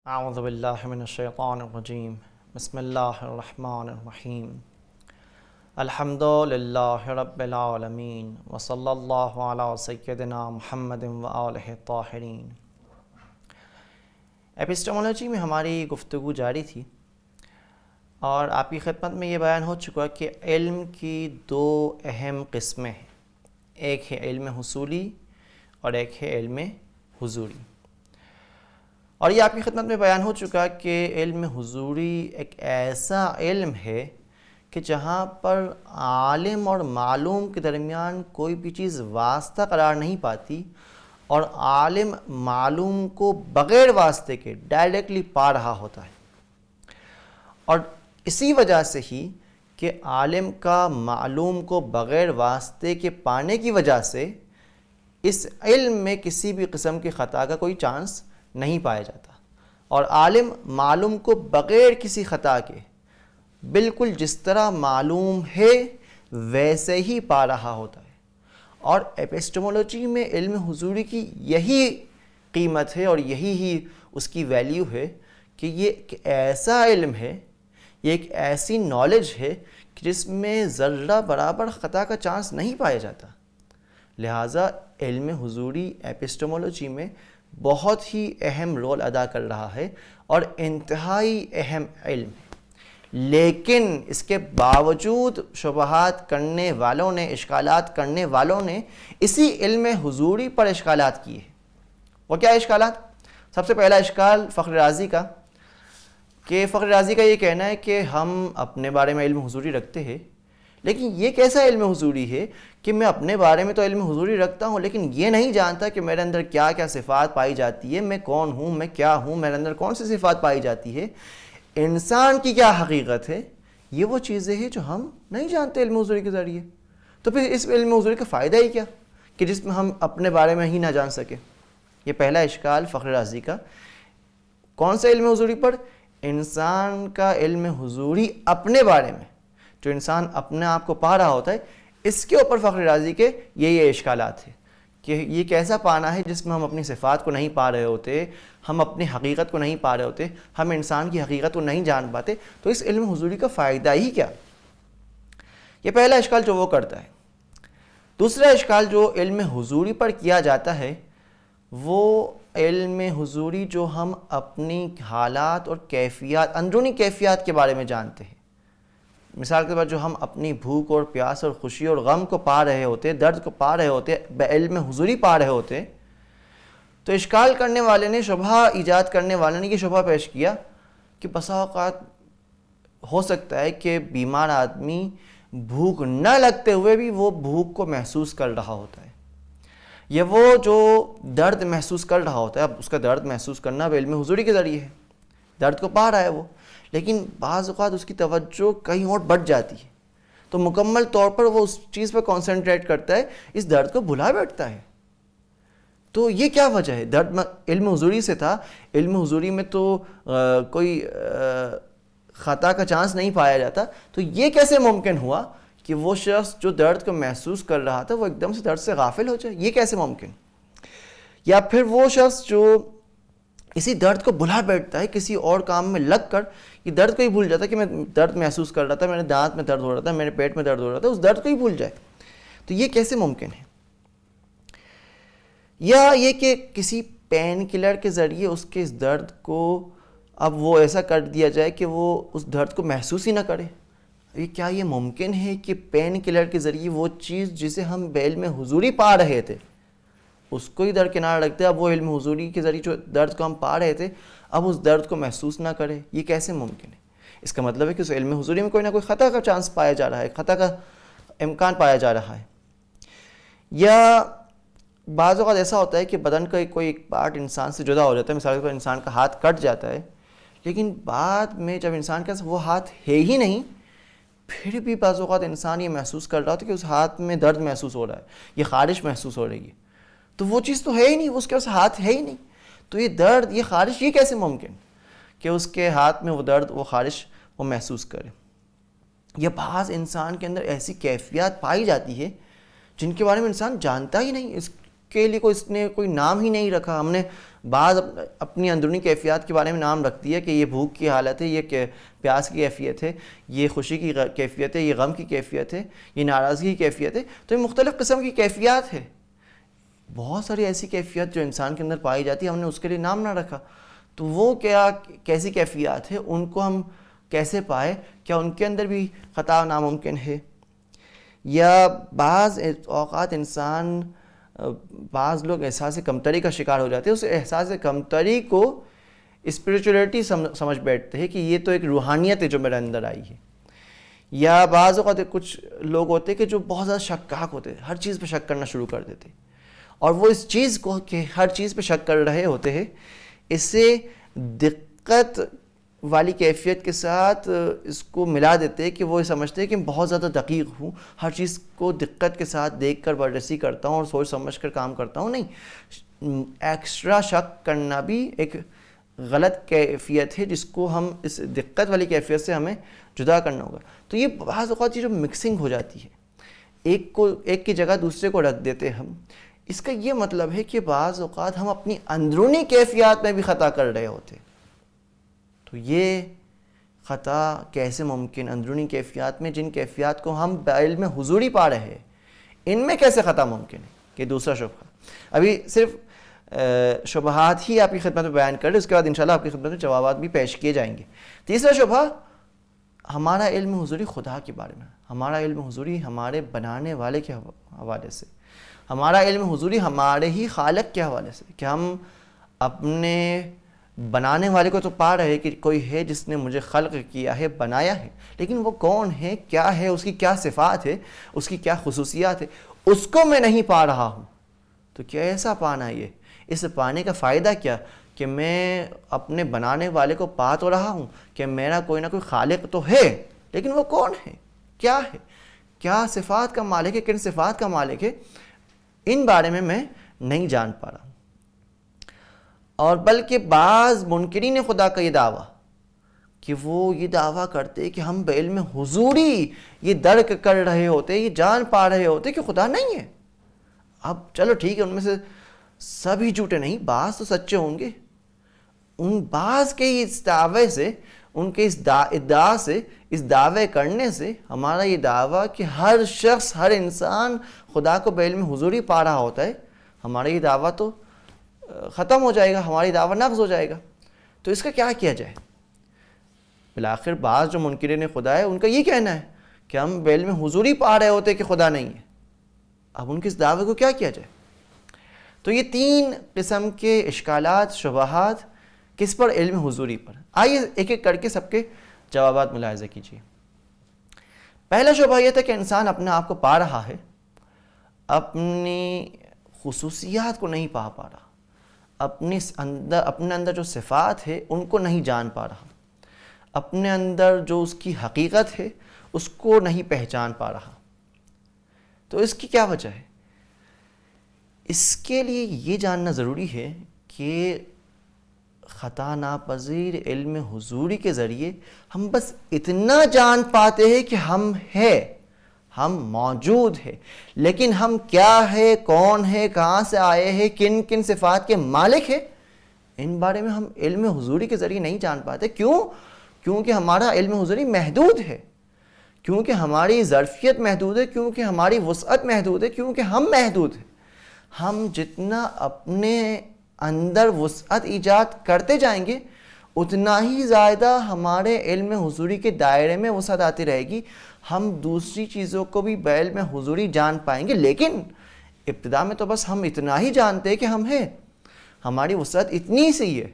اعوذ باللہ من الشیطان الرجیم بسم اللہ الرحمن الرحیم الحمد للہ رب العالمین وصلی اللہ علی سیدنا محمد وآلہ الطاہرین۔ ایپسٹمولوجی میں ہماری گفتگو جاری تھی اور آپ کی خدمت میں یہ بیان ہو چکا کہ علم کی دو اہم قسمیں ہیں، ایک ہے علم حصولی اور ایک ہے علم حضوری۔ اور یہ آپ کی خدمت میں بیان ہو چکا کہ علم حضوری ایک ایسا علم ہے کہ جہاں پر عالم اور معلوم کے درمیان کوئی بھی چیز واسطہ قرار نہیں پاتی اور عالم معلوم کو بغیر واسطے کے ڈائریکٹلی پا رہا ہوتا ہے، اور اسی وجہ سے ہی کہ عالم کا معلوم کو بغیر واسطے کے پانے کی وجہ سے اس علم میں کسی بھی قسم کی خطا کا کوئی چانس نہیں پایا جاتا، اور عالم معلوم کو بغیر کسی خطا کے بالکل جس طرح معلوم ہے ویسے ہی پا رہا ہوتا ہے۔ اور ایپسٹمولوجی میں علم حضوری کی یہی قیمت ہے اور یہی ہی اس کی ویلیو ہے کہ یہ ایک ایسا علم ہے، یہ ایک ایسی نالج ہے کہ جس میں ذرہ برابر خطا کا چانس نہیں پایا جاتا۔ لہٰذا علم حضوری ایپسٹمولوجی میں بہت ہی اہم رول ادا کر رہا ہے اور انتہائی اہم علم ہے، لیکن اس کے باوجود شبہات کرنے والوں نے، اشکالات کرنے والوں نے اسی علم حضوری پر اشکالات کیے۔ وہ کیا اشکالات؟ سب سے پہلا اشکال فخر رازی کا، کہ فخر رازی کا یہ کہنا ہے کہ ہم اپنے بارے میں علم حضوری رکھتے ہیں، لیکن یہ کیسا علم حضوری ہے کہ میں اپنے بارے میں تو علم حضوری رکھتا ہوں لیکن یہ نہیں جانتا کہ میرے اندر کیا کیا صفات پائی جاتی ہے، میں کون ہوں، میں کیا ہوں، میرے اندر کون سی صفات پائی جاتی ہے، انسان کی کیا حقیقت ہے۔ یہ وہ چیزیں ہیں جو ہم نہیں جانتے علم حضوری کے ذریعے۔ تو پھر اس علم حضوری کا فائدہ ہی کیا کہ جس میں ہم اپنے بارے میں ہی نہ جان سکیں۔ یہ پہلا اشکال فخر رازی کا۔ کون سے علم حضوری پر؟ انسان کا علم حضوری اپنے بارے میں، جو انسان اپنے آپ کو پا رہا ہوتا ہے، اس کے اوپر فخر رازی کے یہ اشکالات ہیں کہ یہ کیسا پانا ہے جس میں ہم اپنی صفات کو نہیں پا رہے ہوتے، ہم اپنی حقیقت کو نہیں پا رہے ہوتے، ہم انسان کی حقیقت کو نہیں جان پاتے، تو اس علم حضوری کا فائدہ ہی کیا؟ یہ پہلا اشکال جو وہ کرتا ہے۔ دوسرا اشکال جو علم حضوری پر کیا جاتا ہے وہ علم حضوری جو ہم اپنی حالات اور کیفیات، اندرونی کیفیات کے بارے میں جانتے ہیں۔ مثال کے طور پر جو ہم اپنی بھوک اور پیاس اور خوشی اور غم کو پا رہے ہوتے، درد کو پا رہے ہوتے، بعلم حضوری پا رہے ہوتے، تو اشکال کرنے والے نے، شبہ ایجاد کرنے والے نے یہ شبہ پیش کیا کہ بسا اوقات ہو سکتا ہے کہ بیمار آدمی بھوک نہ لگتے ہوئے بھی وہ بھوک کو محسوس کر رہا ہوتا ہے، یا وہ جو درد محسوس کر رہا ہوتا ہے، اب اس کا درد محسوس کرنا علم حضوری کے ذریعے ہے، درد کو پا رہا ہے وہ، لیکن بعض اوقات اس کی توجہ کہیں اور بڑھ جاتی ہے، تو مکمل طور پر وہ اس چیز پر کانسنٹریٹ کرتا ہے، اس درد کو بھلا بیٹھتا ہے۔ تو یہ کیا وجہ ہے؟ درد علم حضوری سے تھا، علم حضوری میں تو کوئی خطا کا چانس نہیں پایا جاتا، تو یہ کیسے ممکن ہوا کہ وہ شخص جو درد کو محسوس کر رہا تھا وہ ایک دم سے درد سے غافل ہو جائے؟ یہ کیسے ممکن؟ یا پھر وہ شخص جو اسی درد کو بھلا بیٹھتا ہے کسی اور کام میں لگ کر، یہ درد کو ہی بھول جاتا ہے کہ میں درد محسوس کر رہا تھا، میرے دانت میں درد ہو رہا تھا، میرے پیٹ میں درد ہو رہا تھا، اس درد کو ہی بھول جائے، تو یہ کیسے ممکن ہے؟ یا یہ کہ کسی پین کلر کے ذریعے اس کے اس درد کو اب وہ ایسا کر دیا جائے کہ وہ اس درد کو محسوس ہی نہ کرے۔ کیا یہ ممکن ہے کہ پین کلر کے ذریعے وہ چیز جسے ہم بعلم حضوری پا رہے تھے اس کو ہی درکنار رکھتے، اب وہ علم حضوری کے ذریعے جو درد کو ہم پا رہے تھے اب اس درد کو محسوس نہ کرے؟ یہ کیسے ممکن ہے؟ اس کا مطلب ہے کہ اس علم حضوری میں کوئی نہ کوئی خطا کا چانس پایا جا رہا ہے، خطا کا امکان پایا جا رہا ہے۔ یا بعض اوقات ایسا ہوتا ہے کہ بدن کا کوئی ایک پارٹ انسان سے جدا ہو جاتا ہے، مثال کے طور پر انسان کا ہاتھ کٹ جاتا ہے، لیکن بعد میں جب انسان کے پاس وہ ہاتھ ہے ہی نہیں، پھر بھی بعض اوقات انسان یہ محسوس کر رہا ہوتا ہے کہ اس ہاتھ میں درد محسوس ہو رہا ہے، یہ خارش محسوس ہو رہی ہے، تو وہ چیز تو ہے ہی نہیں، اس کے پاس ہاتھ ہے ہی نہیں، تو یہ درد، یہ خارش، یہ کیسے ممکن کہ اس کے ہاتھ میں وہ درد، وہ خارش وہ محسوس کرے؟ یا بعض انسان کے اندر ایسی کیفیات پائی جاتی ہے جن کے بارے میں انسان جانتا ہی نہیں، اس کے لیے اس نے کوئی نام ہی نہیں رکھا. ہم نے بعض اپنی اندرونی کیفیات کے بارے میں نام رکھ دیا کہ یہ بھوک کی حالت ہے, یہ پیاس کی کیفیت ہے, یہ خوشی کی کیفیت ہے, یہ غم کی کیفیت ہے, یہ ناراضگی کی کیفیت ہے. تو یہ مختلف قسم کی کیفیات ہے. بہت ساری ایسی کیفیت جو انسان کے اندر پائی جاتی ہے, ہم نے اس کے لیے نام نہ رکھا. تو وہ کیسی کیفیات ہے, ان کو ہم کیسے پائے؟ کیا ان کے اندر بھی خطا ناممکن ہے؟ یا بعض اوقات بعض لوگ احساس کمتری کا شکار ہو جاتے ہیں. اس احساس کمتری کو اسپریچولیٹی سمجھ بیٹھتے ہیں کہ یہ تو ایک روحانیت ہے جو میرے اندر آئی ہے. یا بعض اوقات کچھ لوگ ہوتے ہیں کہ جو بہت زیادہ شکاک ہوتے ہیں, ہر چیز پہ شک کرنا شروع کر دیتے ہیں, اور وہ اس چیز کو کہ ہر چیز پہ شک کر رہے ہوتے ہیں, اس سے دقت والی کیفیت کے ساتھ اس کو ملا دیتے ہیں کہ وہ سمجھتے ہیں کہ میں بہت زیادہ دقیق ہوں, ہر چیز کو دقت کے ساتھ دیکھ کر بررسی کرتا ہوں اور سوچ سمجھ کر کام کرتا ہوں. نہیں, ایکسٹرا شک کرنا بھی ایک غلط کیفیت ہے جس کو ہم اس دقت والی کیفیت سے ہمیں جدا کرنا ہوگا. تو یہ بعض اوقات جو مکسنگ ہو جاتی ہے, ایک کی جگہ دوسرے کو رکھ دیتے ہم, اس کا یہ مطلب ہے کہ بعض اوقات ہم اپنی اندرونی کیفیات میں بھی خطا کر رہے ہوتے. تو یہ خطا کیسے ممکن؟ اندرونی کیفیات میں, جن کیفیات کو ہم بعلم حضوری پا رہے ہیں, ان میں کیسے خطا ممکن ہے؟ کہ دوسرا شبہ. ابھی صرف شبہات ہی آپ کی خدمت میں بیان کر رہے, اس کے بعد انشاءاللہ آپ کی خدمت میں جوابات بھی پیش کیے جائیں گے. تیسرا شبہ ہمارا علم حضوری خدا کے بارے میں. ہمارا علم حضوری ہمارے بنانے والے کے حوالے سے, ہمارا علم حضوری ہمارے ہی خالق کے حوالے سے, کہ ہم اپنے بنانے والے کو تو پا رہے کہ کوئی ہے جس نے مجھے خلق کیا ہے, بنایا ہے, لیکن وہ کون ہے, کیا ہے, اس کی کیا صفات ہے, اس کی کیا خصوصیات ہے, اس کو میں نہیں پا رہا ہوں. تو کیسا پانا ہے یہ؟ اس پانے کا فائدہ کیا؟ کہ میں اپنے بنانے والے کو پا تو رہا ہوں کہ میرا کوئی نہ کوئی خالق تو ہے, لیکن وہ کون ہے, کیا ہے, کیا صفات کا مالک ہے, کن صفات کا مالک ہے, ان بارے میں نہیں جان پا رہا ہوں. اور بلکہ بعض منکرین خدا کا یہ دعویٰ کہ وہ یہ دعویٰ کرتے کہ ہم بعلم حضوری یہ درک کر رہے ہوتے, یہ جان پا رہے ہوتے کہ خدا نہیں ہے. اب چلو ٹھیک ہے, ان میں سے سبھی جھوٹے نہیں, بعض تو سچے ہوں گے. ان بعض کے اس دعوے سے, ان کے اس ادعا سے, اس دعوے کرنے سے ہمارا یہ دعویٰ کہ ہر شخص, ہر انسان خدا کو بعلم حضوری پا رہا ہوتا ہے, ہمارا یہ دعویٰ تو ختم ہو جائے گا, ہماری دعویٰ نقض ہو جائے گا. تو اس کا کیا کیا جائے؟ بالآخر بعض جو منکرین خدا ہے ان کا یہ کہنا ہے کہ ہم بعلم حضوری پا رہے ہوتے کہ خدا نہیں ہے. اب ان کے اس دعوے کو کیا کیا جائے؟ تو یہ 3 قسم کے اشکالات, شبہات کس پر؟ علم حضوری پر. آئیے ایک ایک کر کے سب کے جوابات ملاحظہ کیجیے. پہلا شبہ یہ تھا کہ انسان اپنے آپ کو پا رہا ہے, اپنی خصوصیات کو نہیں پا رہا, اپنے اندر جو صفات ہے ان کو نہیں جان پا رہا, اپنے اندر جو اس کی حقیقت ہے اس کو نہیں پہچان پا رہا. تو اس کی کیا وجہ ہے؟ اس کے لیے یہ جاننا ضروری ہے کہ خطا ناپذیر علم حضوری کے ذریعے ہم بس اتنا جان پاتے ہیں کہ ہم ہیں, ہم موجود ہیں, لیکن ہم کیا ہے, کون ہے, کہاں سے آئے ہیں, کن کن صفات کے مالک ہیں, ان بارے میں ہم علم حضوری کے ذریعے نہیں جان پاتے. کیوں؟ کیونکہ ہمارا علم حضوری محدود ہے, کیونکہ ہماری ظرفیت محدود ہے, کیونکہ ہماری وسعت محدود ہے, کیونکہ ہم محدود ہیں. ہم جتنا اپنے اندر وسعت ایجاد کرتے جائیں گے اتنا ہی زیادہ ہمارے علم حضوری کے دائرے میں وسعت آتی رہے گی, ہم دوسری چیزوں کو بھی بعلم حضوری جان پائیں گے. لیکن ابتدا میں تو بس ہم اتنا ہی جانتے ہیں کہ ہم ہیں, ہماری وسعت اتنی سی ہے,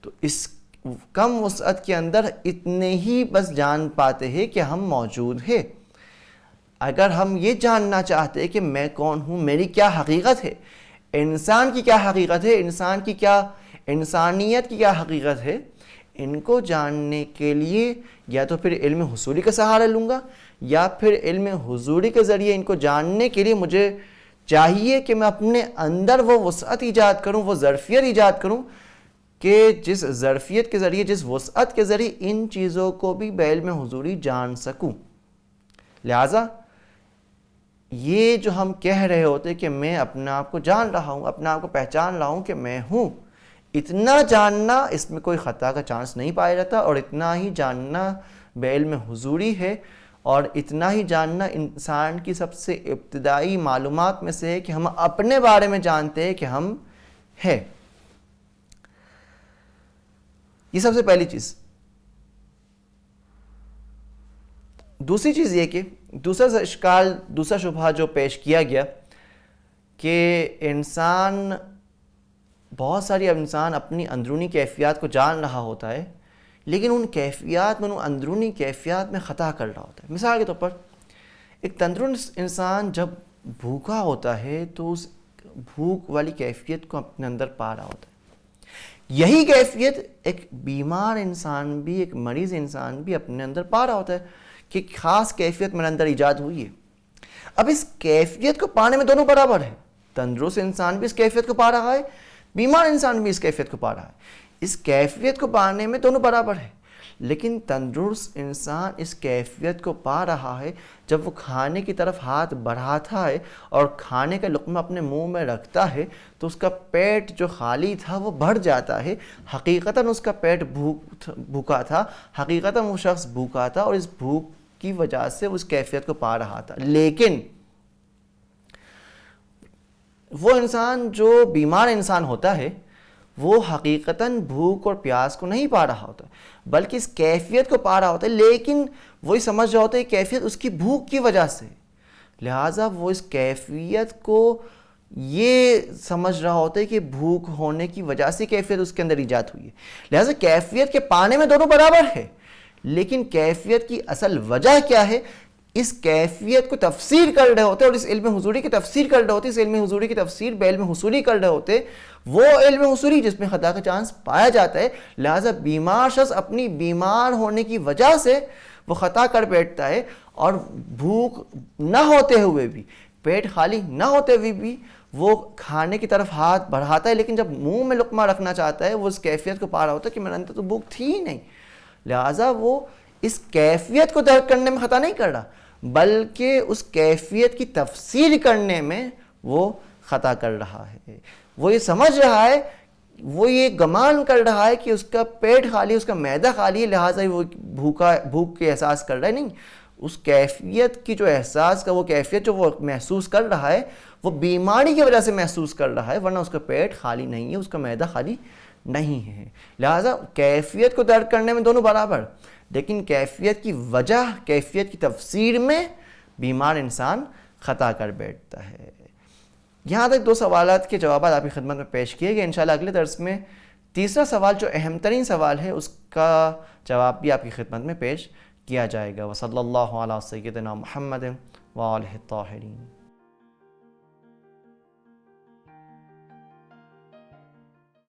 تو اس کم وسعت کے اندر اتنے ہی بس جان پاتے ہیں کہ ہم موجود ہیں. اگر ہم یہ جاننا چاہتے ہیں کہ میں کون ہوں, میری کیا حقیقت ہے, انسان کی کیا حقیقت ہے, انسان کی کیا, انسانیت کی کیا حقیقت ہے, ان کو جاننے کے لیے یا تو پھر علم حضوری کا سہارا لوں گا, یا پھر علم حضوری کے ذریعے ان کو جاننے کے لیے مجھے چاہیے کہ میں اپنے اندر وہ وسعت ایجاد کروں, وہ ظرفیت ایجاد کروں کہ جس ظرفیت کے ذریعے, جس وسعت کے ذریعے ان چیزوں کو بھی بعلم حضوری جان سکوں. لہٰذا یہ جو ہم کہہ رہے ہوتے کہ میں اپنے آپ کو جان رہا ہوں، اپنے آپ کو پہچان رہا ہوں کہ میں ہوں، اتنا جاننا اس میں کوئی خطا کا چانس نہیں پایا جاتا، اور اتنا ہی جاننا بے علم حضوری ہے، اور اتنا ہی جاننا انسان کی سب سے ابتدائی معلومات میں سے ہے کہ ہم اپنے بارے میں جانتے ہیں کہ ہم ہیں۔ یہ سب سے پہلی چیز۔ دوسری چیز یہ کہ دوسرا اشکال، دوسرا شبہہ جو پیش کیا گیا کہ بہت ساری انسان اپنی اندرونی کیفیات کو جان رہا ہوتا ہے، لیکن ان کیفیات میں، ان اندرونی کیفیات میں خطا کر رہا ہوتا ہے۔ مثال کے طور پر ایک تندرست انسان جب بھوکا ہوتا ہے تو اس بھوک والی کیفیت کو اپنے اندر پا رہا ہوتا ہے۔ یہی کیفیت ایک بیمار انسان بھی، ایک مریض انسان بھی اپنے اندر پا رہا ہوتا ہے کہ خاص کیفیت میرے اندر ایجاد ہوئی ہے۔ اب اس کیفیت کو پانے میں دونوں برابر ہے، تندرست انسان بھی اس کیفیت کو پا رہا ہے، بیمار انسان بھی اس کیفیت کو پا رہا ہے۔ اس کیفیت کو پانے میں دونوں برابر ہے، لیکن تندرست انسان اس کیفیت کو پا رہا ہے جب وہ کھانے کی طرف ہاتھ بڑھاتا ہے اور کھانے کا لقمہ اپنے منہ میں رکھتا ہے تو اس کا پیٹ جو خالی تھا وہ بھر جاتا ہے۔ حقیقتاً اس کا پیٹ بھوکا تھا، حقیقتاً وہ شخص بھوکا تھا، اور اس بھوک کی وجہ سے اس کیفیت کو پا رہا تھا۔ لیکن وہ انسان جو بیمار انسان ہوتا ہے وہ حقیقتاً بھوک اور پیاس کو نہیں پا رہا ہوتا، بلکہ اس کیفیت کو پا رہا ہوتا ہے، لیکن وہی سمجھ رہا ہوتا ہے کہ کیفیت اس کی بھوک کی وجہ سے، لہٰذا وہ اس کیفیت کو یہ سمجھ رہا ہوتا ہے کہ بھوک ہونے کی وجہ سے کیفیت اس کے اندر ایجاد ہوئی ہے۔ لہٰذا کیفیت کے پانے میں دونوں برابر ہے، لیکن کیفیت کی اصل وجہ کیا ہے، اس کیفیت کو تفسیر کر رہے ہوتے اور اس علم حضوری کی تفسیر کر رہے ہوتے، اس علم حضوری کی تفسیر بے علم حصولی کر رہے ہوتے، وہ علم حصولی جس میں خطا کا چانس پایا جاتا ہے۔ لہٰذا بیمار شخص اپنی بیمار ہونے کی وجہ سے وہ خطا کر بیٹھتا ہے، اور بھوک نہ ہوتے ہوئے بھی، پیٹ خالی نہ ہوتے ہوئے بھی وہ کھانے کی طرف ہاتھ بڑھاتا ہے، لیکن جب منہ میں لقمہ رکھنا چاہتا ہے وہ اس کیفیت کو پا رہا ہوتا ہے کہ میرے اندر تو بھوک تھی ہی نہیں۔ لہٰذا وہ اس کیفیت کو درک کرنے میں خطا نہیں کر رہا، بلکہ اس کیفیت کی تفسیر کرنے میں وہ خطا کر رہا ہے۔ وہ یہ سمجھ رہا ہے، وہ یہ گمان کر رہا ہے کہ اس کا پیٹ خالی، اس کا معدہ خالی ہے، لہٰذا وہ بھوک کے احساس کر رہا ہے۔ نہیں، اس کیفیت کی جو احساس کا، وہ کیفیت جو وہ محسوس کر رہا ہے وہ بیماری کی وجہ سے محسوس کر رہا ہے، ورنہ اس کا پیٹ خالی نہیں ہے، اس کا معدہ خالی نہیں ہے۔ لہٰذا کیفیت کو درک کرنے میں دونوں برابر، لیکن کیفیت کی وجہ، کیفیت کی تفسیر میں بیمار انسان خطا کر بیٹھتا ہے۔ یہاں تک دو سوالات کے جوابات آپ کی خدمت میں پیش کیے گئے۔ انشاءاللہ اگلے درس میں تیسرا سوال جو اہم ترین سوال ہے اس کا جواب بھی آپ کی خدمت میں پیش کیا جائے گا۔ وصلی اللہ علی سیدنا محمد وآلہ الطاہرین۔